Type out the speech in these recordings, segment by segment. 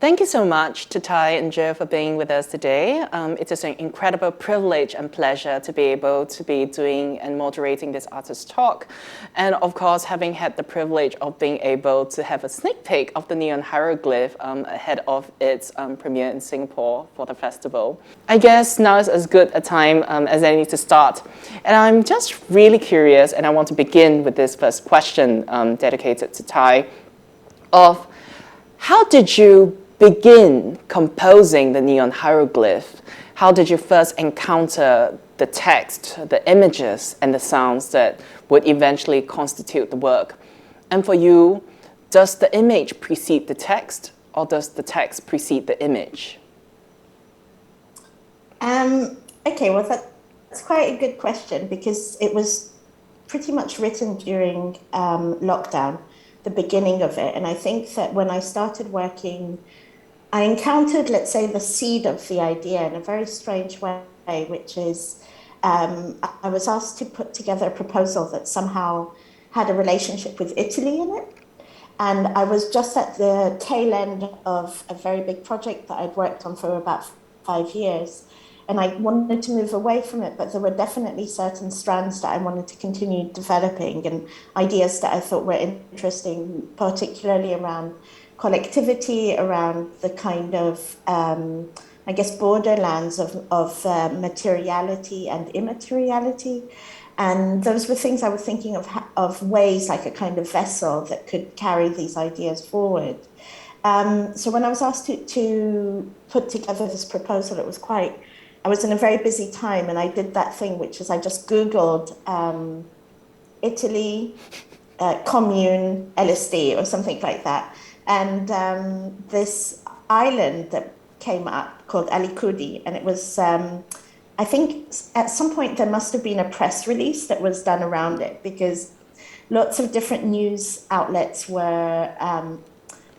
Thank you so much to Tai and Joe for being with us today. It is an incredible privilege and pleasure to be able to be doing and moderating this artist talk. And of course, having had the privilege of being able to have a sneak peek of the Neon Hieroglyph ahead of its premiere in Singapore for the festival. I guess now is as good a time as any to start. And I'm just really curious, and I want to begin with this first question dedicated to Tai, of how did you begin composing the Neon Hieroglyph? How did you first encounter the text, the images, and the sounds that would eventually constitute the work? And for you, does the image precede the text, or does the text precede the image? Okay, well, that's quite a good question, because it was pretty much written during lockdown, the beginning of it. And I think that when I started working, I encountered, let's say, the seed of the idea in a very strange way, which is I was asked to put together a proposal that somehow had a relationship with Italy in it. And I was just at the tail end of a very big project that I'd worked on for about 5 years. And I wanted to move away from it, but there were definitely certain strands that I wanted to continue developing and ideas that I thought were interesting, particularly around collectivity, around the kind of, I guess, borderlands of materiality and immateriality. And those were things I was thinking of ways, like a kind of vessel that could carry these ideas forward. So when I was asked to put together this proposal, I was in a very busy time, and I did that thing, which is I just Googled Italy, commune, LSD, or something like that. And this island that came up called Alicudi, and it was, I think at some point there must have been a press release that was done around it, because lots of different news outlets were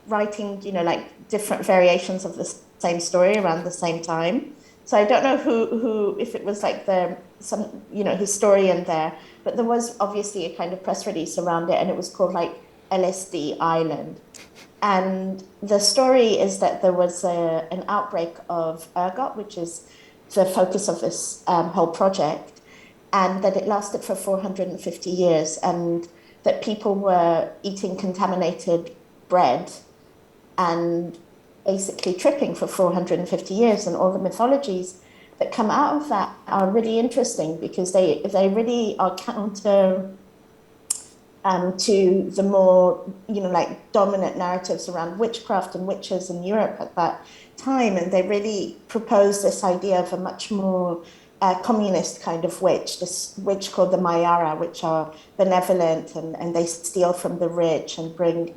writing, like different variations of the same story around the same time. So I don't know who if it was like some historian there, but there was obviously a kind of press release around it, and it was called like LSD Island. And the story is that there was an outbreak of ergot, which is the focus of this whole project, and that it lasted for 450 years, and that people were eating contaminated bread and basically tripping for 450 years. And all the mythologies that come out of that are really interesting, because they really are counter to the more, like dominant narratives around witchcraft and witches in Europe at that time. And they really propose this idea of a much more communist kind of witch, this witch called the Mayara, which are benevolent, and they steal from the rich and bring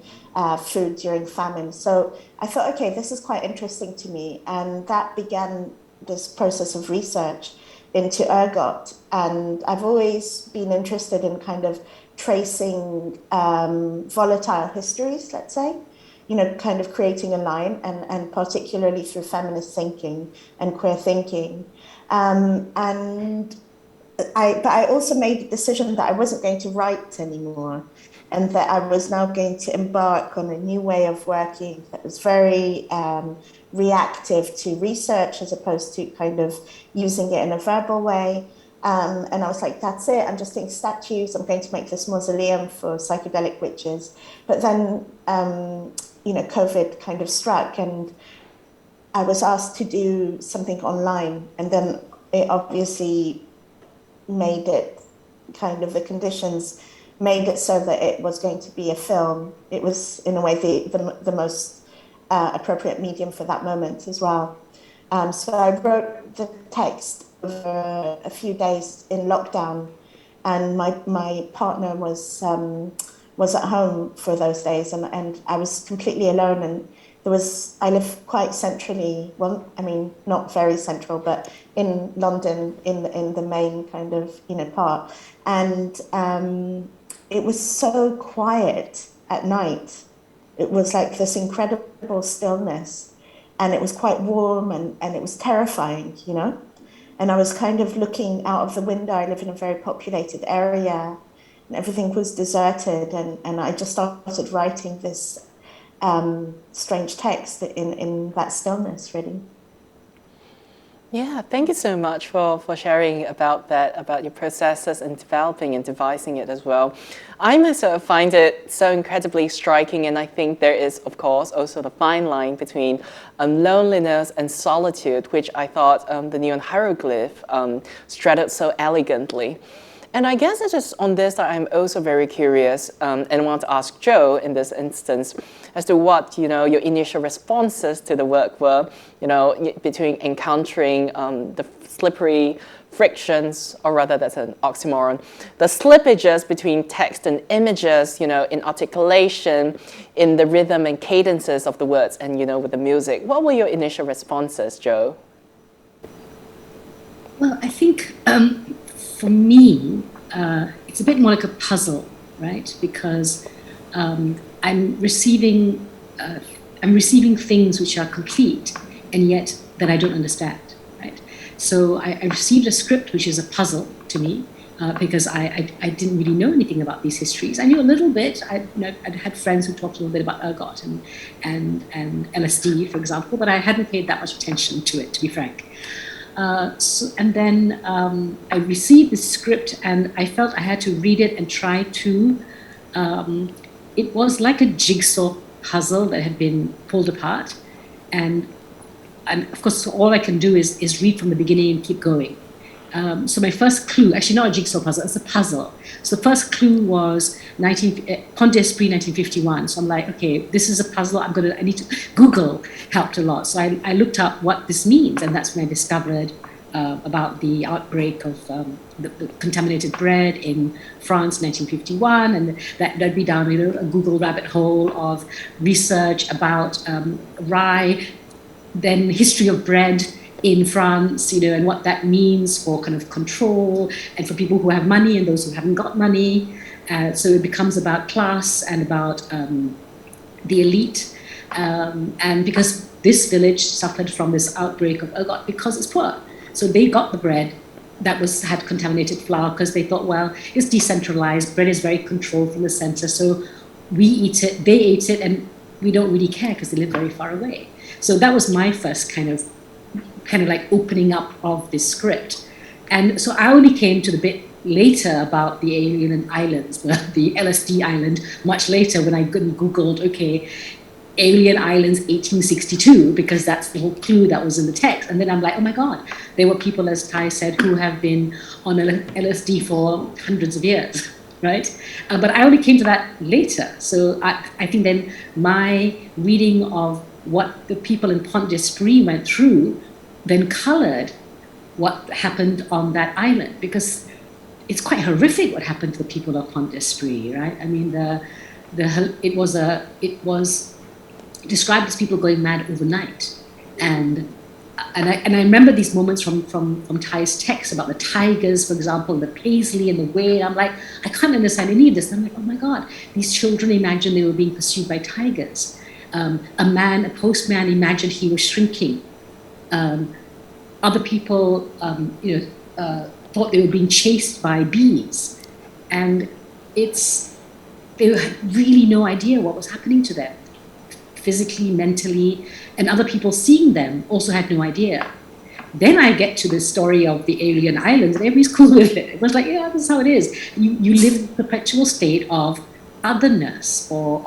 food during famine. So I thought, okay, this is quite interesting to me. And that began this process of research into ergot. And I've always been interested in kind of tracing volatile histories, let's say, kind of creating a line, and particularly through feminist thinking and queer thinking. But I also made the decision that I wasn't going to write anymore, and that I was now going to embark on a new way of working that was very reactive to research, as opposed to kind of using it in a verbal way. And I was like, that's it. I'm just doing statues. I'm going to make this mausoleum for psychedelic witches. But then, COVID kind of struck, and I was asked to do something online. And then it obviously made it kind of, the conditions made it so that it was going to be a film. It was, in a way, the most appropriate medium for that moment as well. So I wrote the text over a few days in lockdown, and my partner was at home for those days, and I was completely alone. And I live quite centrally, well, I mean, not very central, but in London, in the main kind of part, and it was so quiet at night. It was like this incredible stillness, and it was quite warm, and it was terrifying, And I was kind of looking out of the window. I live in a very populated area, and everything was deserted. And I just started writing this strange text in that stillness, really. Yeah, thank you so much for sharing about that, about your processes and developing and devising it as well. I myself find it so incredibly striking, and I think there is, of course, also the fine line between loneliness and solitude, which I thought the Neon Hieroglyph straddled so elegantly. And I guess it's just on this that I'm also very curious and want to ask Joe in this instance as to what, your initial responses to the work were, between encountering the slippery frictions, or rather that's an oxymoron, the slippages between text and images, in articulation, in the rhythm and cadences of the words and, with the music. What were your initial responses, Joe? Well, I think for me, it's a bit more like a puzzle, right? Because I'm receiving things which are complete, and yet that I don't understand, right? So I received a script which is a puzzle to me, because I didn't really know anything about these histories. I knew a little bit. I'd had friends who talked a little bit about ergot and LSD, for example, but I hadn't paid that much attention to it, to be frank. And then I received the script, and I felt I had to read it and try to. It was like a jigsaw puzzle that had been pulled apart, and of course, so all I can do is read from the beginning and keep going. So my first clue, actually not a jigsaw puzzle, it's a puzzle. So the first clue was Pont d'Esprit 1951. So I'm like, okay, this is a puzzle. I need to, Google helped a lot. So I looked up what this means, and that's when I discovered about the outbreak of the contaminated bread in France, 1951, and that led me down, a Google rabbit hole of research about rye, then history of bread in France, and what that means for kind of control and for people who have money and those who haven't got money. So it becomes about class and about the elite. And because this village suffered from this outbreak of ergot because it's poor. So they got the bread that had contaminated flour because they thought, well, it's decentralized, bread is very controlled from the center, so we eat it, they ate it, and we don't really care because they live very far away. So that was my first kind of like opening up of this script. And so I only came to the bit later about the alien islands, the LSD island, much later when I Googled, okay, Alien Islands 1862, because that's the whole clue that was in the text. And then I'm like, oh my God, there were people, as Tai said, who have been on LSD for hundreds of years, right? But I only came to that later. So I think then my reading of what the people in Pont d'Esprit went through then colored what happened on that island, because it's quite horrific what happened to the people of Pont d'Esprit, right? I mean, it was described as people going mad overnight, and I remember these moments from Tai's text about the tigers, for example, the paisley and the whale. I'm like, I can't understand any of this. And I'm like, oh my God, these children imagined they were being pursued by tigers. A postman imagined he was shrinking. Other people, thought they were being chased by bees, and they had really no idea what was happening to them, physically, mentally, and other people seeing them also had no idea. Then I get to the story of the alien islands, and everybody's cool with it. It was like, yeah, this is how it is. You live in a perpetual state of otherness, or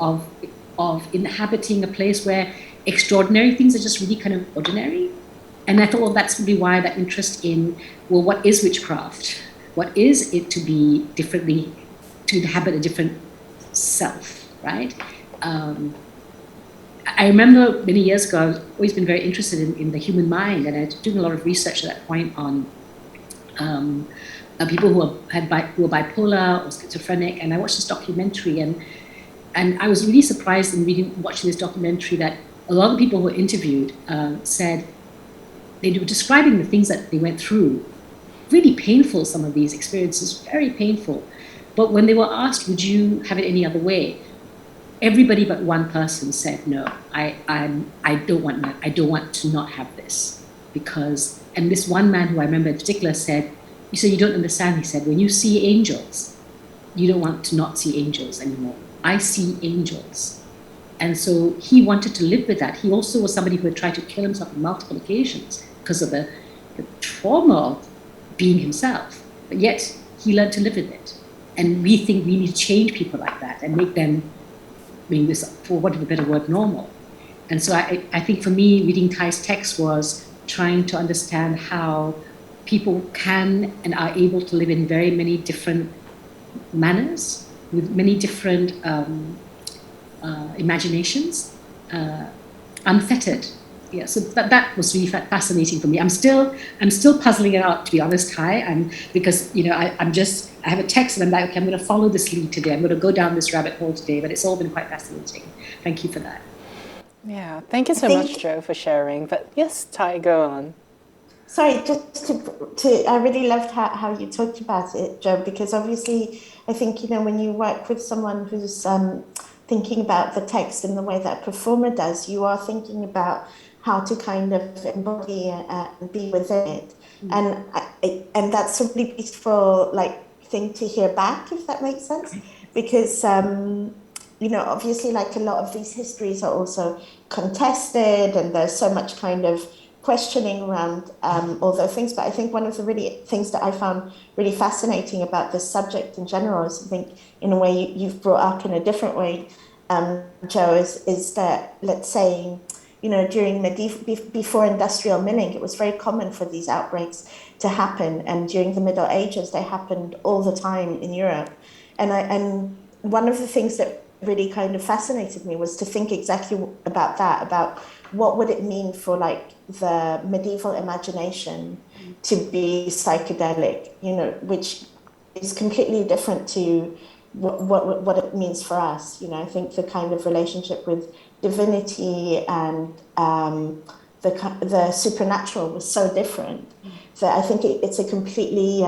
of inhabiting a place where extraordinary things are just really kind of ordinary. And I thought, well, that's really why that interest in, well, what is witchcraft? What is it to be differently, to inhabit a different self, right? I remember many years ago, I've always been very interested in the human mind, and I was doing a lot of research at that point on people who were bipolar or schizophrenic, and I watched this documentary, and I was really surprised in watching this documentary that a lot of the people who were interviewed said they were describing the things that they went through. Really painful, some of these experiences, very painful. But when they were asked, would you have it any other way? Everybody but one person said, no, I don't want to not have this. Because, and this one man who I remember in particular said, so you don't understand, he said, when you see angels, you don't want to not see angels anymore. I see angels. And so he wanted to live with that. He also was somebody who had tried to kill himself on multiple occasions because of the trauma of being himself. But yet he learned to live with it. And we think we need to change people like that and make them, this, for want of a better word, normal. And so I think for me, reading Tai's text was trying to understand how people can and are able to live in very many different manners, with many different imaginations, unfettered. Yeah, so that was really fascinating for me. I'm still puzzling it out, to be honest, Tai. Because I have a text and I'm like, okay, I'm going to follow this lead today. I'm going to go down this rabbit hole today. But it's all been quite fascinating. Thank you for that. Yeah, thank you so much, Joe, for sharing. But yes, Tai, go on. Sorry, just to I really loved how you talked about it, Joe, because obviously I think, when you work with someone who's thinking about the text in the way that a performer does, you are thinking about how to kind of embody and be within it. And that's a really beautiful thing to hear back, if that makes sense, because obviously a lot of these histories are also contested and there's so much kind of questioning around all those things. But I think one of the really things that I found really fascinating about this subject in general is, I think in a way you've brought up in a different way, Joe, is that, let's say, during before industrial milling, it was very common for these outbreaks to happen. And during the Middle Ages, they happened all the time in Europe. And one of the things that really kind of fascinated me was to think exactly about that, about what would it mean for the medieval imagination to be psychedelic, which is completely different to what it means for us. I think the kind of relationship with divinity and the supernatural was so different that I think it's a completely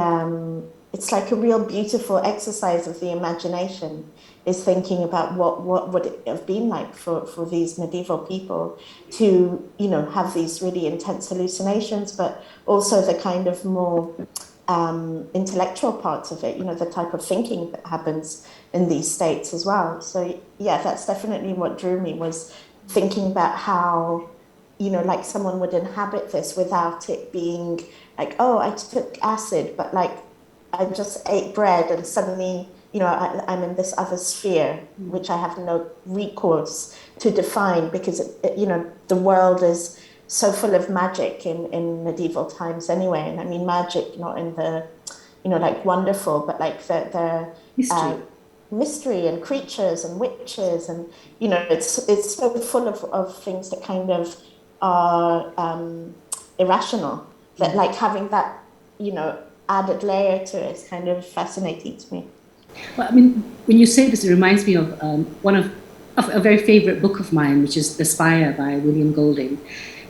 it's like a real beautiful exercise of the imagination, is thinking about what would it have been like for these medieval people to have these really intense hallucinations, but also the kind of more intellectual parts of it, the type of thinking that happens in these states as well. So yeah, that's definitely what drew me, was thinking about how someone would inhabit this without it being oh, I took acid, but I just ate bread and suddenly I'm in this other sphere, which I have no recourse to define, because the world is so full of magic in medieval times anyway. And I mean magic not in the wonderful, but the mystery and creatures and witches, and it's so full of things that kind of are irrational, that having that added layer to it is kind of fascinating to me. Well, I mean, when you say this, it reminds me of one of a very favorite book of mine, which is The Spire by William Golding.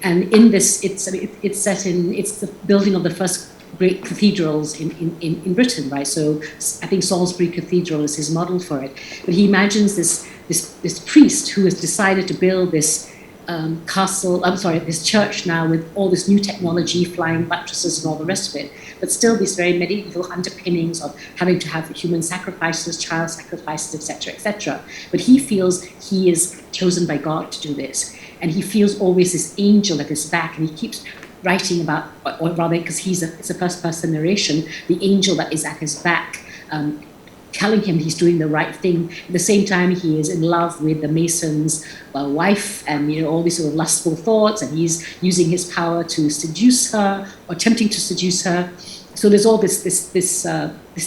And in this, it's the building of the first great cathedrals in Britain, right? So I think Salisbury Cathedral is his model for it. But he imagines this priest who has decided to build this this church now with all this new technology, flying buttresses and all the rest of it, but still these very medieval underpinnings of having to have human sacrifices, child sacrifices, etc., etc. But he feels he is chosen by God to do this, and he feels always this angel at his back, and he keeps writing about, or rather, because it's a first-person narration, the angel that is at his back, telling him he's doing the right thing. At the same time, he is in love with the mason's wife, and all these sort of lustful thoughts, and he's using his power to seduce her, or attempting to seduce her. So there's all this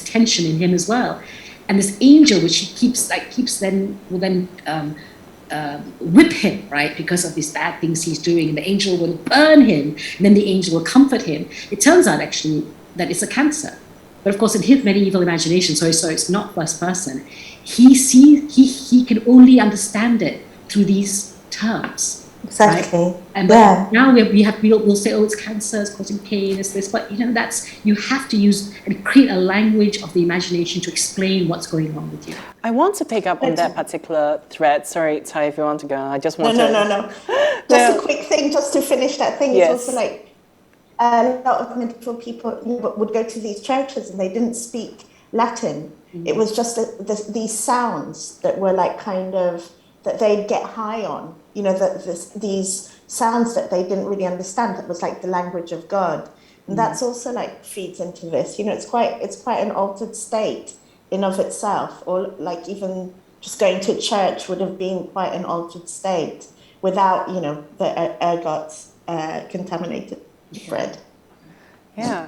tension in him as well, and this angel, which he will then whip him, right, because of these bad things he's doing, and the angel will burn him, and then the angel will comfort him. It turns out actually that it's a cancer. But of course, in his medieval imagination, so it's not first person, he can only understand it through these terms. Exactly. Right? And now we'll say, oh, it's cancer, it's causing pain, it's this. But you have to use and create a language of the imagination to explain what's going on with you. I want to pick up on that particular thread. Sorry, Tai, if you want to go. I just want to... No. Just a quick thing, just to finish that thing. Yes. It's also a lot of medieval people would go to these churches and they didn't speak Latin. Mm-hmm. It was just these sounds that were kind of that they'd get high on, you know, that these sounds that they didn't really understand, that was like the language of God. And that's also like feeds into this, you know, it's quite an altered state in of itself, or like even just going to church would have been quite an altered state without, you know, the ergot contaminated bread. Yeah.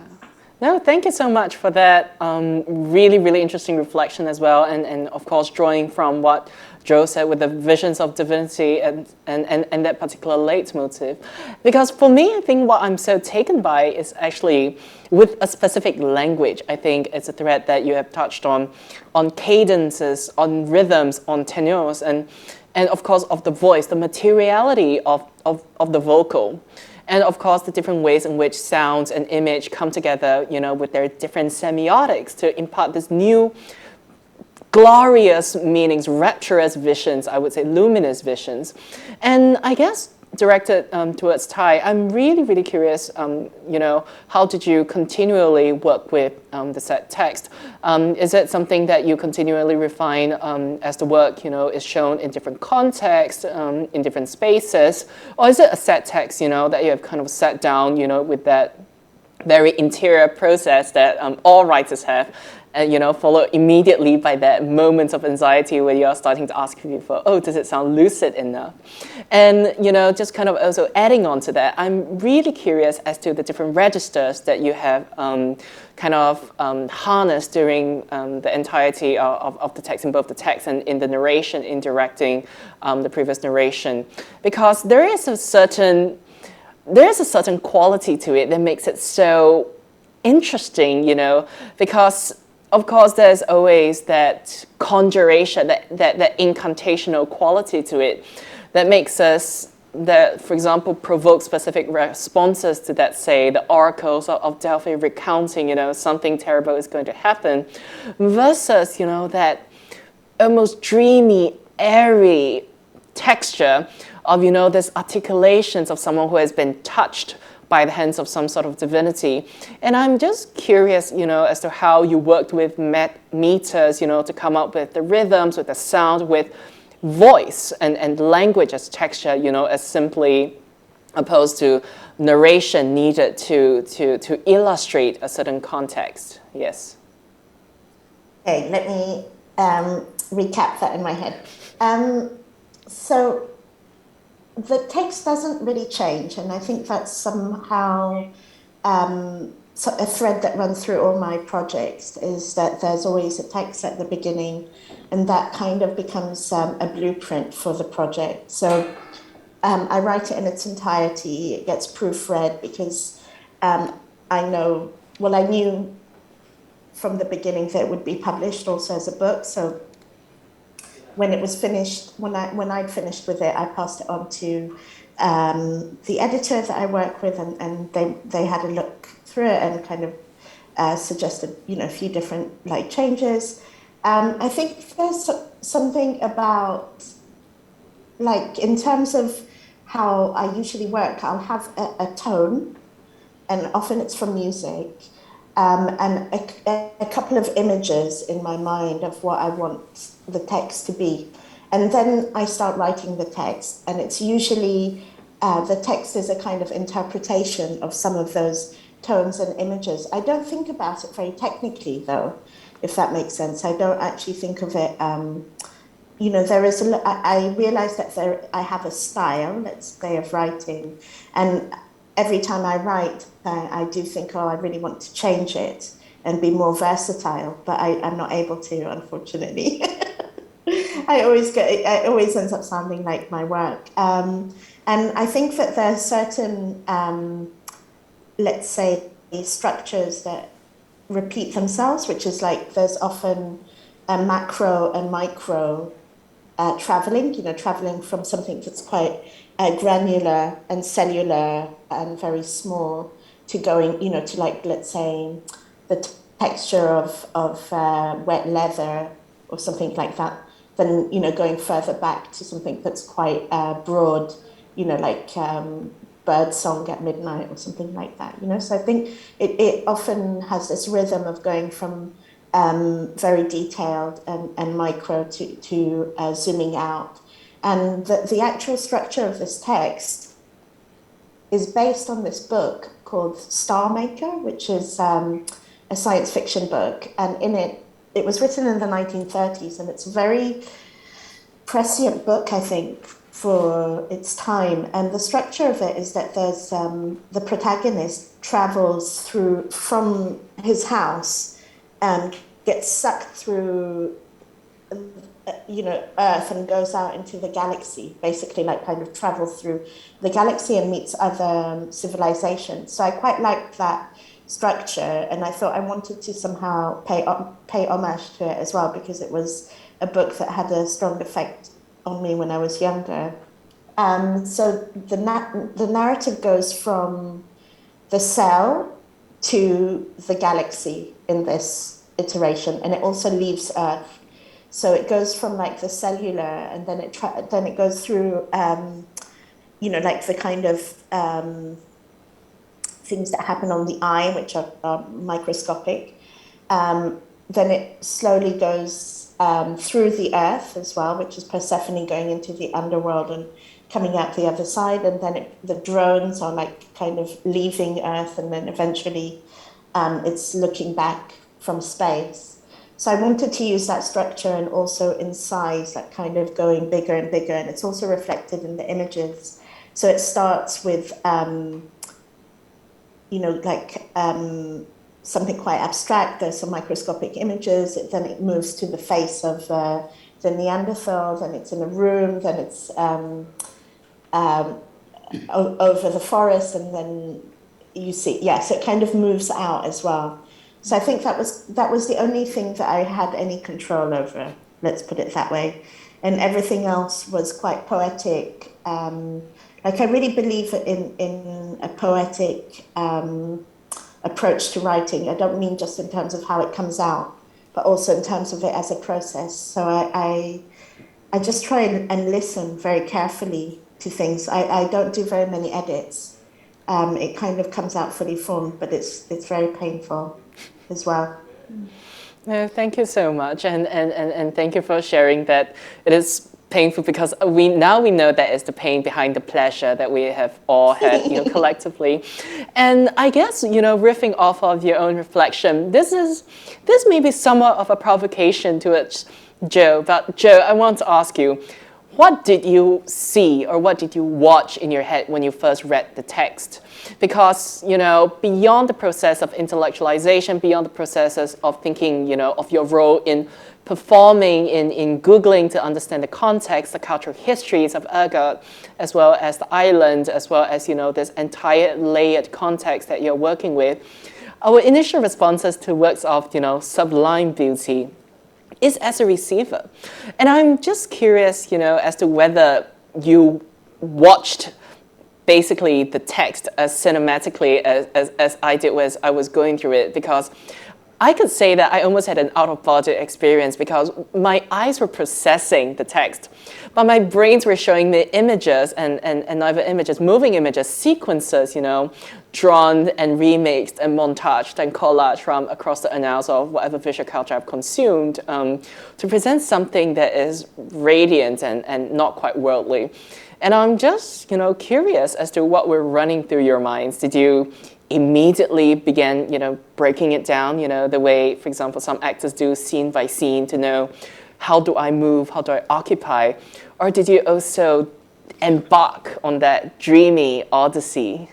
No, thank you so much for that really, really interesting reflection as well. And of course, drawing from what Joe said with the visions of divinity and that particular leitmotif. Because for me, I think what I'm so taken by is actually with a specific language. I think it's a thread that you have touched on cadences, on rhythms, on tenors, and of course, of the voice, the materiality of the vocal. And of course, the different ways in which sounds and image come together, you know, with their different semiotics to impart this new glorious meanings, rapturous visions, I would say luminous visions. And I guess directed towards Tai, I'm really, really curious, you know, how did you continually work with the set text? Is it something that you continually refine as the work, you know, is shown in different contexts, in different spaces? Or is it a set text, you know, that you have kind of sat down, you know, with that very interior process that all writers have, you know, followed immediately by that moment of anxiety where you're starting to ask people, oh, does it sound lucid enough? And, you know, just kind of also adding on to that, I'm really curious as to the different registers that you have kind of harnessed during the entirety of the text, in both the text and in the narration, in directing the previous narration. Because there is a certain quality to it that makes it so interesting, you know, because of course there's always that conjuration, that incantational quality to it that makes us, that, for example, provoke specific responses to that, say, the oracles of Delphi recounting, you know, something terrible is going to happen, versus, you know, that almost dreamy, airy texture of, you know, this articulations of someone who has been touched by the hands of some sort of divinity. And I'm just curious, you know, as to how you worked with meters, you know, to come up with the rhythms, with the sound, with voice and language as texture, you know, as simply opposed to narration needed to illustrate a certain context. Yes. Okay, let me recap that in my head. So the text doesn't really change, and I think that's somehow a thread that runs through all my projects, is that there's always a text at the beginning, and that kind of becomes a blueprint for the project. So I write it in its entirety. It gets proofread because I knew from the beginning that it would be published also as a book. So when it was finished, when I'd finished with it, I passed it on to the editor that I work with, and they had a look through it and kind of suggested, you know, a few different like changes. I think there's something about, like, in terms of how I usually work, I'll have a tone, and often it's from music, and a couple of images in my mind of what I want the text to be. And then I start writing the text, and it's usually, the text is a kind of interpretation of some of those tones and images. I don't think about it very technically, though, if that makes sense. I don't actually think of it, you know, I realize that I have a style, let's say, of writing, and every time I write, I do think, oh, I really want to change it and be more versatile, but I'm not able to, unfortunately. It always ends up sounding like my work. And I think that there are certain, let's say, structures that repeat themselves, which is like there's often a macro and micro traveling, you know, traveling from something that's quite granular and cellular and very small to going, you know, to, like, let's say, the texture of wet leather or something like that, then, you know, going further back to something that's quite broad, you know, like bird song at midnight or something like that, you know. So I think it often has this rhythm of going from very detailed and micro to zooming out. And the actual structure of this text is based on this book called Star Maker, which is a science fiction book. And in it, it was written in the 1930s, and it's a very prescient book, I think, for its time. And the structure of it is that there's the protagonist travels from his house and gets sucked through Earth and goes out into the galaxy, basically like kind of travels through the galaxy and meets other civilizations. So I quite liked that structure, and I thought I wanted to somehow pay homage to it as well, because it was a book that had a strong effect on me when I was younger. So the narrative goes from the cell to the galaxy in this iteration, and it also leaves Earth. So it goes from like the cellular, and then it goes through, like the kind of things that happen on the eye, which are microscopic. Then it slowly goes through the Earth as well, which is Persephone going into the underworld and coming out the other side. And then the drones are like kind of leaving Earth, and then eventually it's looking back from space. So I wanted to use that structure, and also in size, like kind of going bigger and bigger. And it's also reflected in the images. So it starts with, something quite abstract. There's some microscopic images. Then it moves to the face of the Neanderthal. Then it's in a room. Then it's over the forest. And then you see, so it kind of moves out as well. So I think that was the only thing that I had any control over, let's put it that way. And everything else was quite poetic. I really believe in a poetic approach to writing. I don't mean just in terms of how it comes out, but also in terms of it as a process. So I just try and listen very carefully to things. I don't do very many edits. It kind of comes out fully formed, but it's very painful as well. No, thank you so much, and thank you for sharing that. It is painful because we know that it's the pain behind the pleasure that we have all had, collectively. And I guess, riffing off of your own reflection, this may be somewhat of a provocation to it, Joe. But Joe, I want to ask you, what did you see or what did you watch in your head when you first read the text? Because, beyond the process of intellectualization, beyond the processes of thinking, of your role in performing, in Googling to understand the context, the cultural histories of ergot, as well as the island, as well as, this entire layered context that you're working with, our initial responses to works of, sublime beauty is as a receiver. And I'm just curious, as to whether you watched basically the text as cinematically as I did as I was going through it, because I could say that I almost had an out-of-body experience because my eyes were processing the text, but my brains were showing me images and neither images, moving images, sequences, drawn and remixed and montaged and collaged from across the annals of whatever visual culture I've consumed to present something that is radiant and not quite worldly. And I'm just, curious as to what were running through your minds. Did you immediately begin, breaking it down, the way, for example, some actors do scene by scene to know how do I move, how do I occupy? Or did you also embark on that dreamy odyssey?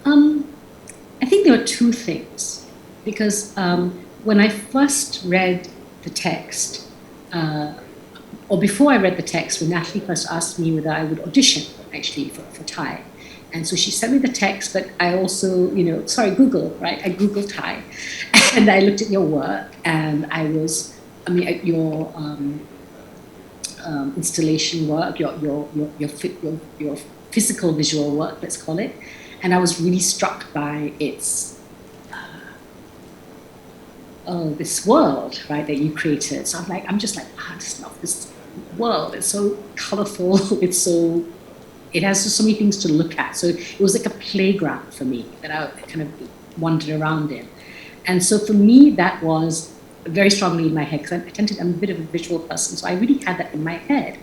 I think there are two things, because when I first read the text, or before I read the text, when Natalie first asked me whether I would audition actually for Tai. And so she sent me the text, but I also, Google, right? I Googled Tai, and I looked at your work, and at your installation work, your physical visual work, let's call it, and I was really struck by its this world, right, that you created. So I'm just like, I just love this world. It's so colorful. It has so many things to look at. So it was like a playground for me that I kind of wandered around in. And so for me, that was very strongly in my head, because I'm a bit of a visual person, so I really had that in my head.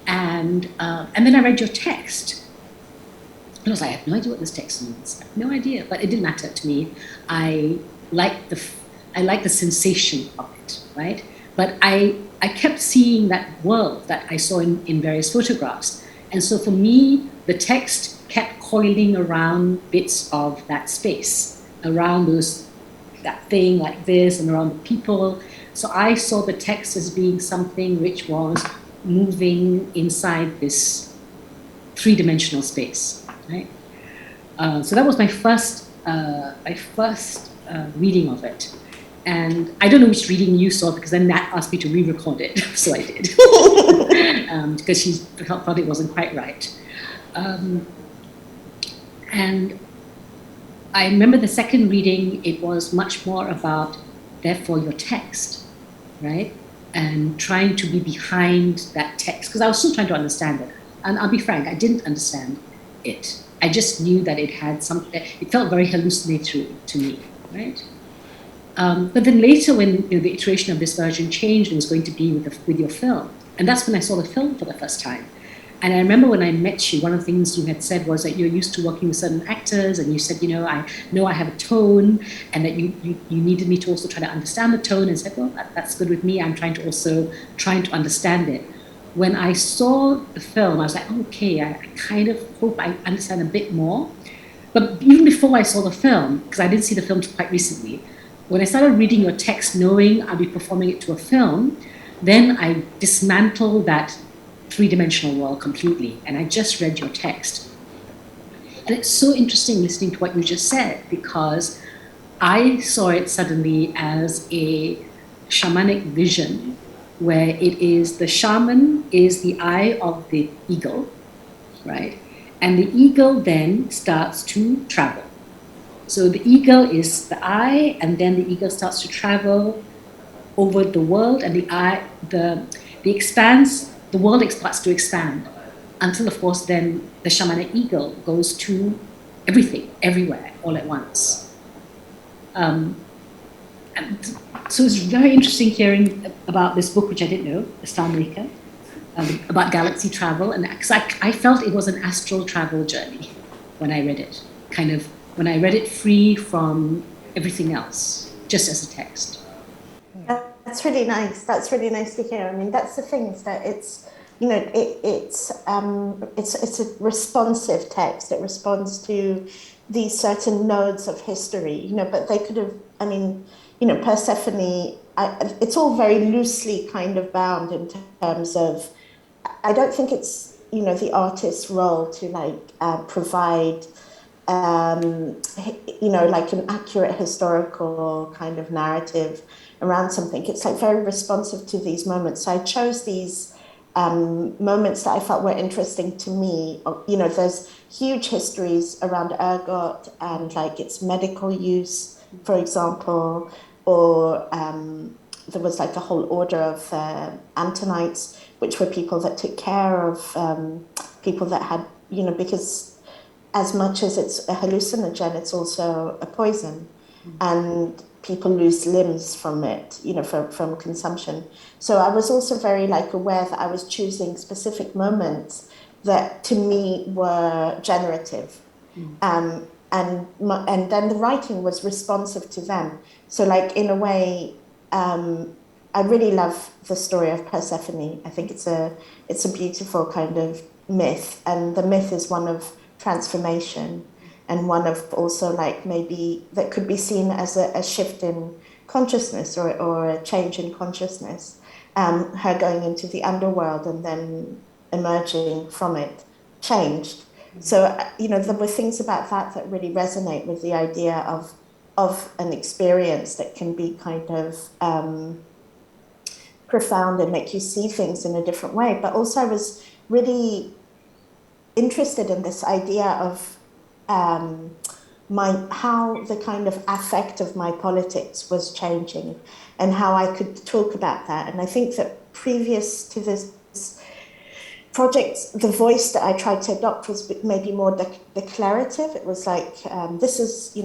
And then I read your text, and I was like, I have no idea what this text means. I have no idea, but it didn't matter to me. I like the sensation of it, right? But I kept seeing that world that I saw in various photographs. And so for me, the text kept coiling around bits of that space, around that thing like this, and around the people. So I saw the text as being something which was moving inside this three-dimensional space, right? So that was my first reading of it. And I don't know which reading you saw, because then Nat asked me to re-record it, so I did, because she thought it wasn't quite right. And I remember the second reading, it was much more about, therefore, your text, right? And trying to be behind that text, because I was still trying to understand it. And I'll be frank, I didn't understand it. I just knew that it had something, it felt very hallucinatory to me, right? But then later, when the iteration of this version changed, it was going to be with your film. And that's when I saw the film for the first time. And I remember when I met you, one of the things you had said was that you're used to working with certain actors, and you said, I know I have a tone, and that you needed me to also try to understand the tone, and said, well, that's good with me. I'm trying to understand it. When I saw the film, I was like, okay, I kind of hope I understand a bit more. But even before I saw the film, because I didn't see the film quite recently, when I started reading your text, knowing I'll be performing it to a film, then I dismantled that three-dimensional world completely, and I just read your text. And it's so interesting listening to what you just said, because I saw it suddenly as a shamanic vision, where it is the shaman is the eye of the eagle, right? And the eagle then starts to travel. So the eagle is the eye, and then the eagle starts to travel over the world, and the world starts to expand, until, of course, then the shamanic eagle goes to everything, everywhere, all at once. And so it's very interesting hearing about this book, which I didn't know, The Star Maker, about galaxy travel, and because I felt it was an astral travel journey when I read it, when I read it free from everything else, just as a text. That's really nice. That's really nice to hear. I mean, that's the thing, is that it's a responsive text. It responds to these certain nodes of history, but they could have, Persephone, it's all very loosely kind of bound in terms of, I don't think it's, the artist's role to provide, like an accurate historical kind of narrative around something. It's very responsive to these moments. So I chose these moments that I felt were interesting to me. There's huge histories around ergot and its medical use, for example, or there was a whole order of Antonites, which were people that took care of people that had, because as much as it's a hallucinogen, it's also a poison, and people lose limbs from it, from consumption. So I was also very aware that I was choosing specific moments that to me were generative. And then the writing was responsive to them. So in a way, I really love the story of Persephone. I think it's a beautiful kind of myth, and the myth is one of transformation, and one of also maybe that could be seen as a shift in consciousness or a change in consciousness, her going into the underworld and then emerging from it, changed. So, there were things about that really resonate with the idea of an experience that can be kind of profound and make you see things in a different way. But also I was really interested in this idea of how the kind of affect of my politics was changing, and how I could talk about that. And I think that previous to this project, the voice that I tried to adopt was maybe more declarative. It was this is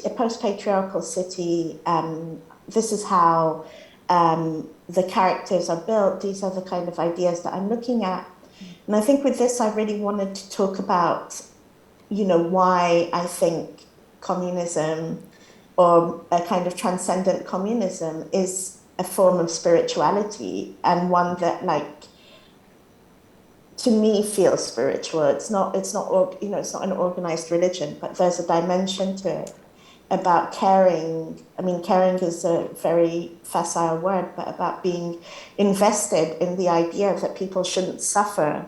a post-patriarchal city this is how the characters are built. These are the kind of ideas that I'm looking at. And I think with this, I really wanted to talk about, why I think communism, or a kind of transcendent communism, is a form of spirituality, and one that, to me, feels spiritual. It's not an organized religion, but there's a dimension to it about caring. I mean, caring is a very facile word, but about being invested in the idea that people shouldn't suffer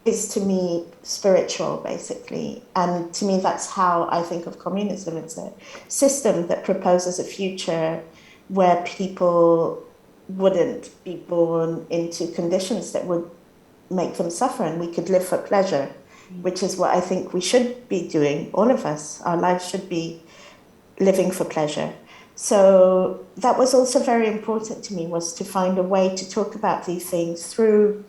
is, to me, spiritual, basically. And to me, that's how I think of communism. It's a system that proposes a future where people wouldn't be born into conditions that would make them suffer, and we could live for pleasure, which is what I think we should be doing, all of us. Our lives should be living for pleasure. So that was also very important to me, was to find a way to talk about these things through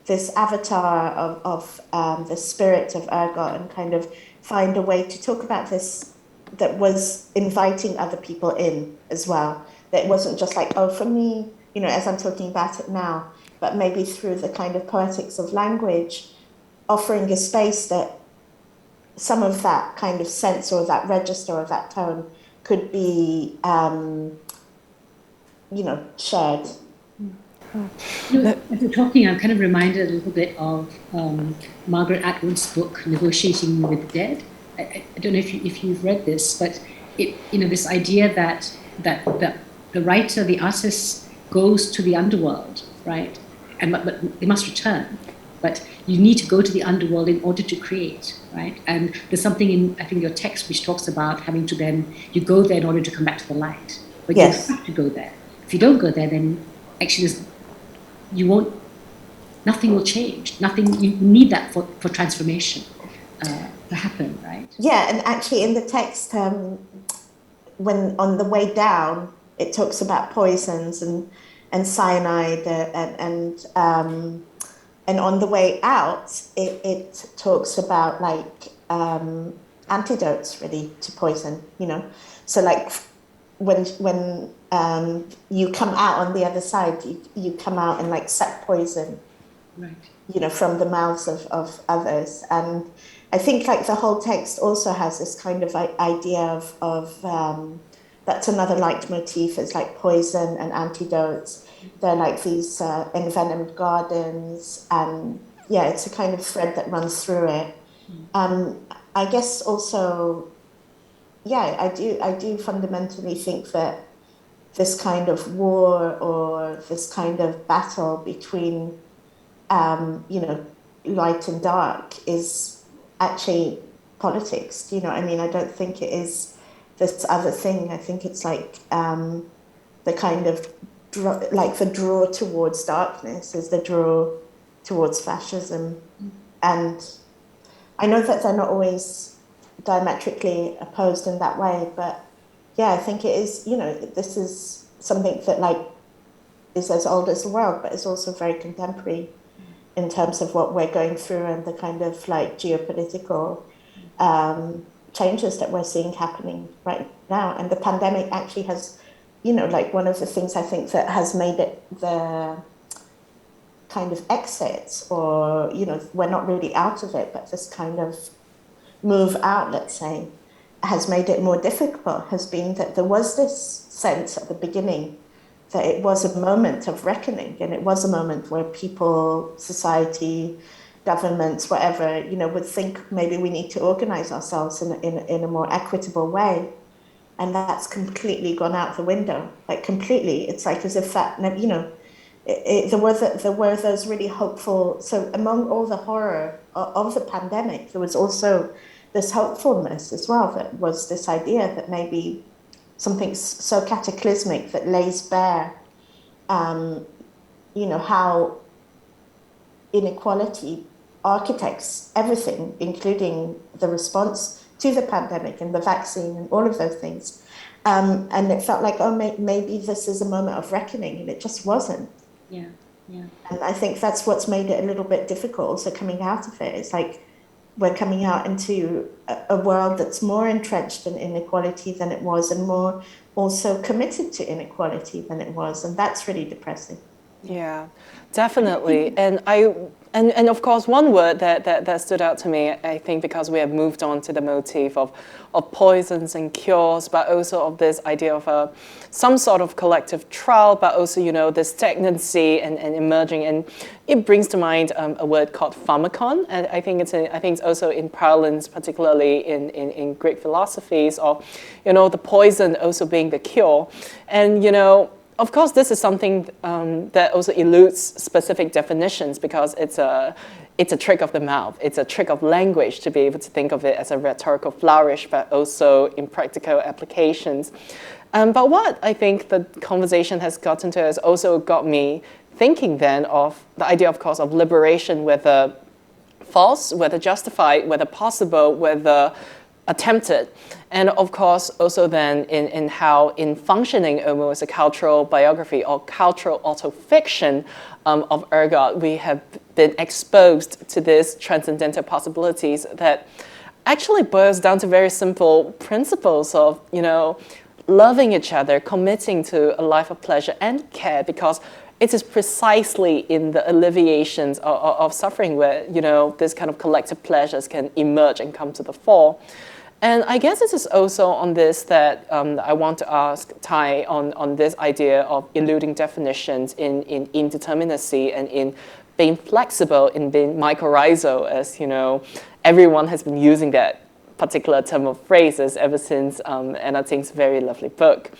this avatar of the spirit of ergot, and kind of find a way to talk about this that was inviting other people in as well. That it wasn't just like, oh, for me, as I'm talking about it now, but maybe through the kind of poetics of language, offering a space that some of that kind of sense, or that register, or that tone could be, shared. As you're talking, I'm kind of reminded a little bit of Margaret Atwood's book, Negotiating with the Dead. I don't know if you've read this, but this idea that the writer, the artist, goes to the underworld, right? But they must return. But you need to go to the underworld in order to create, right? And there's something in, I think, your text which talks about having to then, you go there in order to come back to the light. But yes, you have to go there. If you don't go there, then actually nothing will change. Nothing, you need that for transformation to happen, right? Yeah, and actually in the text, when on the way down, it talks about poisons and cyanide, and on the way out, it talks about antidotes, really, to poison. So when you come out on the other side, you come out and suck poison, right? From the mouths of others. And I think the whole text also has this kind of idea of that's another leitmotif, is poison and antidotes. They're these envenomed gardens, and it's a kind of thread that runs through it. I guess also, I do fundamentally think that this kind of war, or this kind of battle between light and dark, is actually politics. Do you know what I mean? I don't think it is this other thing. I think it's the kind of the draw towards darkness is the draw towards fascism. And I know that they're not always diametrically opposed in that way, but I think it is, this is something that is as old as the world, but is also very contemporary in terms of what we're going through, and the kind of geopolitical changes that we're seeing happening right now. And the pandemic actually has, one of the things I think that has made it the kind of exit, or, we're not really out of it, but this kind of move out, let's say, has made it more difficult, has been that there was this sense at the beginning that it was a moment of reckoning, and it was a moment where people, society, governments, whatever, would think maybe we need to organize ourselves in a more equitable way. And that's completely gone out the window, completely. It's as if that, there were those really hopeful, so among all the horror of the pandemic, there was also this hopefulness as well, that was this idea that maybe something so cataclysmic that lays bare, how inequality architects everything, including the response to the pandemic and the vaccine and all of those things. And it felt like, maybe this is a moment of reckoning, and it just wasn't. Yeah. And I think that's what's made it a little bit difficult also coming out of it. It's we're coming out into a world that's more entrenched in inequality than it was, and more also committed to inequality than it was, and that's really depressing. Yeah, definitely. And of course, one word that stood out to me, I think, because we have moved on to the motif of poisons and cures, but also of this idea of some sort of collective trial, but also, this stagnancy and emerging. And it brings to mind a word called pharmakon. And I think it's also in parlance, particularly in Greek philosophies, or, the poison also being the cure. And, of course, this is something that also eludes specific definitions, because it's a trick of the mouth. It's a trick of language to be able to think of it as a rhetorical flourish, but also in practical applications. But what I think the conversation has gotten to has also got me thinking then of the idea, of course, of liberation, whether false, whether justified, whether possible, whether attempted. And of course, also then in how in functioning almost a cultural biography or cultural autofiction of ergot, we have been exposed to these transcendental possibilities that actually boils down to very simple principles of, loving each other, committing to a life of pleasure and care, because it is precisely in the alleviations of suffering where, this kind of collective pleasures can emerge and come to the fore. And I guess this is also on this that I want to ask Tai on this idea of eluding definitions in indeterminacy and in being flexible, in being mycorrhizal, as everyone has been using that particular term of phrases ever since Anna Ting's very lovely book.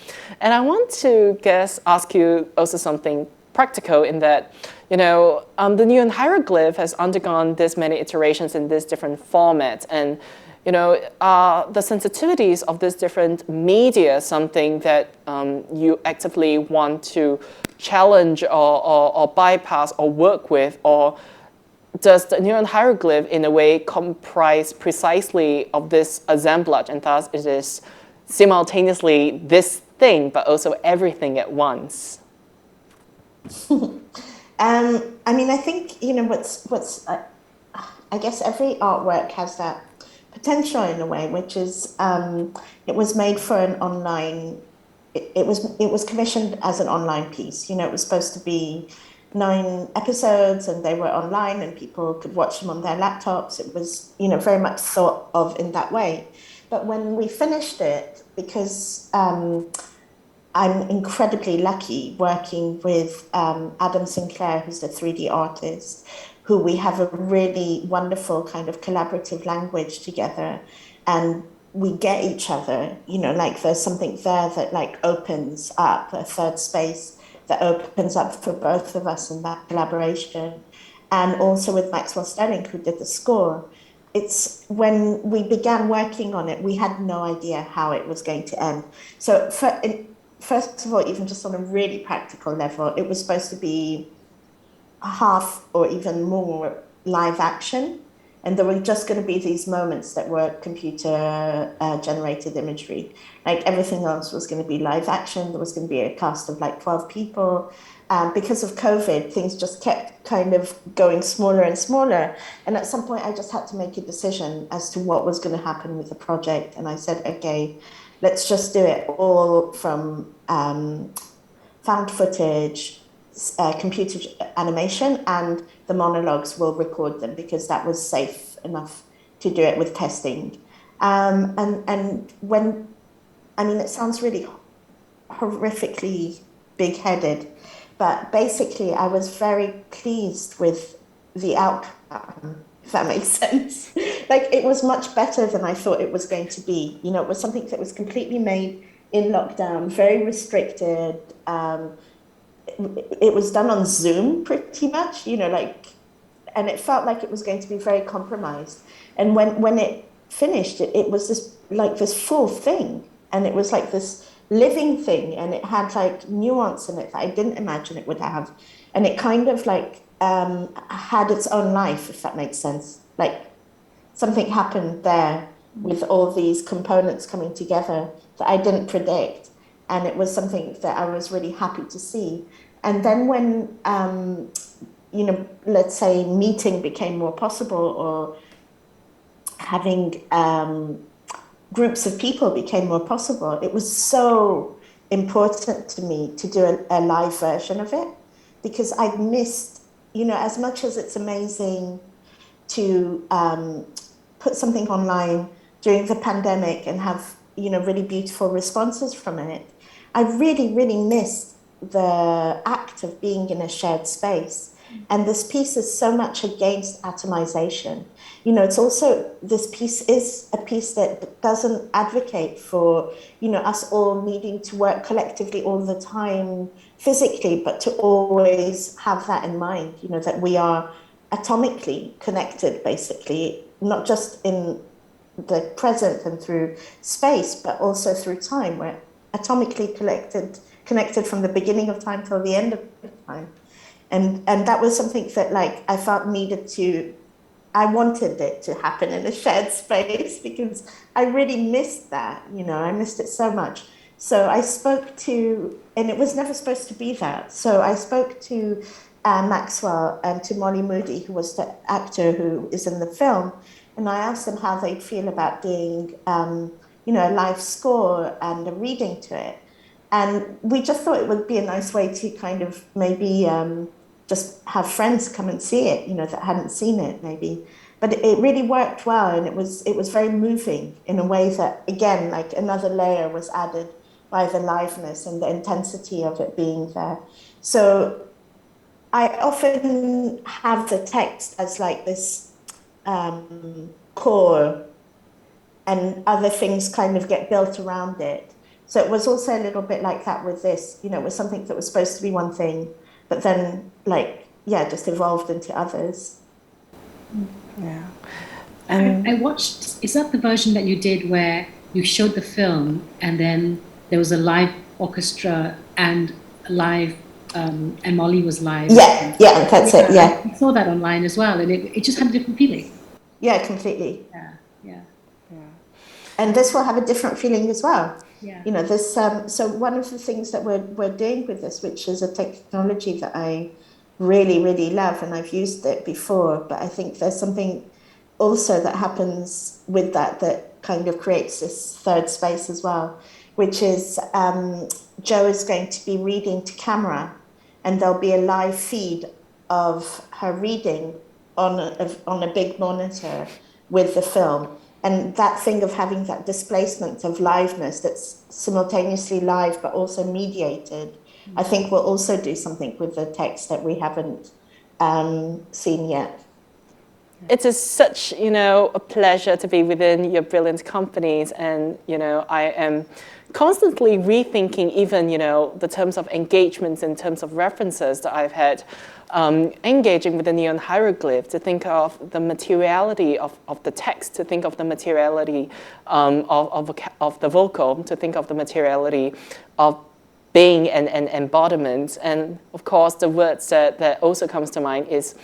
And I want to ask you also something practical in that, the Neon Hieroglyph has undergone this many iterations in these different formats, and the sensitivities of this different media something that you actively want to challenge or bypass or work with, or does the Neon Hieroglyph in a way comprise precisely of this assemblage, and thus it is simultaneously this thing but also everything at once? I think what's I guess every artwork has that potential in a way, which is it was made for an online. It was commissioned as an online piece. It was supposed to be 9 episodes, and they were online, and people could watch them on their laptops. It was very much thought of in that way. But when we finished it, because I'm incredibly lucky working with Adam Sinclair, who's the 3D artist, who we have a really wonderful kind of collaborative language together, and we get each other, there's something there that opens up a third space that opens up for both of us in that collaboration. And also with Maxwell Sterling, who did the score, it's when we began working on it, we had no idea how it was going to end. So first of all, even just on a really practical level, it was supposed to be half or even more live action, and there were just going to be these moments that were computer generated imagery. Everything else was going to be live action. There was going to be a cast of 12 people. Because of COVID, things just kept kind of going smaller and smaller, and at some point I just had to make a decision as to what was going to happen with the project. And I said, okay, let's just do it all from found footage, computer animation, and the monologues will record them, because that was safe enough to do it with testing. And when, it sounds really horrifically big-headed, but basically I was very pleased with the outcome, if that makes sense. It was much better than I thought it was going to be. It was something that was completely made in lockdown, very restricted. It was done on Zoom pretty much, and it felt like it was going to be very compromised. And when it finished, it was this full thing, and it was this living thing, and it had nuance in it that I didn't imagine it would have, and it kind of had its own life, if that makes sense. Something happened there with all these components coming together that I didn't predict. And it was something that I was really happy to see. And then when, let's say meeting became more possible, or having groups of people became more possible, it was so important to me to do a live version of it, because I'd missed, as much as it's amazing to put something online during the pandemic and have, really beautiful responses from it, I really, really missed the act of being in a shared space. And this piece is so much against atomization. It's also, this piece is a piece that doesn't advocate for, us all needing to work collectively all the time physically, but to always have that in mind, that we are atomically connected, basically, not just in the present and through space, but also through time. We're atomically connected from the beginning of time till the end of time. And that was something that, like, I felt I wanted it to happen in a shared space, because I really missed that, I missed it so much. So I spoke to, and it was never supposed to be that. So I spoke to Maxwell and to Molly Moody, who was the actor who is in the film. And I asked them how they'd feel about doing, a live score and a reading to it. And we just thought it would be a nice way to kind of maybe just have friends come and see it, that hadn't seen it maybe. But it really worked well, and it was very moving in a way that, again, like another layer was added by the liveness and the intensity of it being there. So I often have the text as like this core, and other things kind of get built around it. So it was also a little bit like that with this, it was something that was supposed to be one thing, but then just evolved into others. Yeah. I watched, is that the version that you did where you showed the film and then there was a live orchestra and live, and Molly was live? Yeah, that's it, yeah. I saw that online as well, and it just had a different feeling. Yeah, completely. Yeah. And this will have a different feeling as well. Yeah. This. So one of the things that we're doing with this, which is a technology that I really, really love, and I've used it before, but I think there's something also that happens with that kind of creates this third space as well, which is Jo is going to be reading to camera, and there'll be a live feed of her reading on a big monitor with the film. And that thing of having that displacement of liveness that's simultaneously live but also mediated, I think will also do something with the text that we haven't seen yet. It is such, a pleasure to be within your brilliant companies, and, I am constantly rethinking even, the terms of engagements in terms of references that I've had, engaging with the Neon Hieroglyph, to think of the materiality of the text, to think of the materiality of the vocal, to think of the materiality of being and embodiment. And of course, the words that also comes to mind is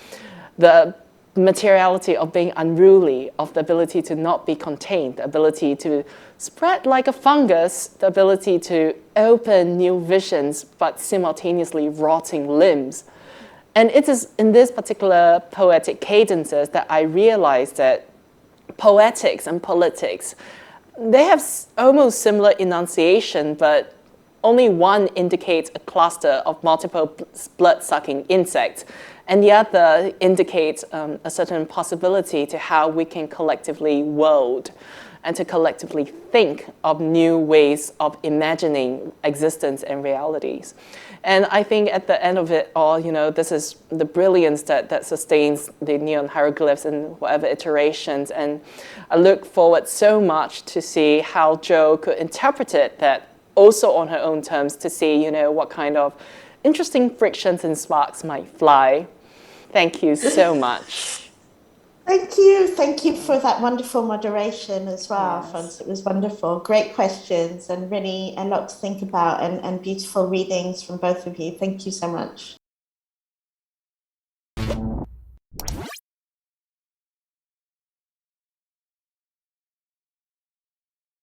the materiality of being unruly, of the ability to not be contained, the ability to spread like a fungus, the ability to open new visions, but simultaneously rotting limbs. And it is in this particular poetic cadences that I realized that poetics and politics, they have almost similar enunciation, but only one indicates a cluster of multiple blood-sucking insects, and the other indicates a certain possibility to how we can collectively world and to collectively think of new ways of imagining existence and realities. And I think at the end of it all, this is the brilliance that sustains the Neon Hieroglyphs in whatever iterations. And I look forward so much to see how Jo could interpret it, that also on her own terms, to see, what kind of interesting frictions and sparks might fly. Thank you so much. Thank you for that wonderful moderation as well, Alfonse. It was wonderful. Great questions, and really a lot to think about, and beautiful readings from both of you. Thank you so much.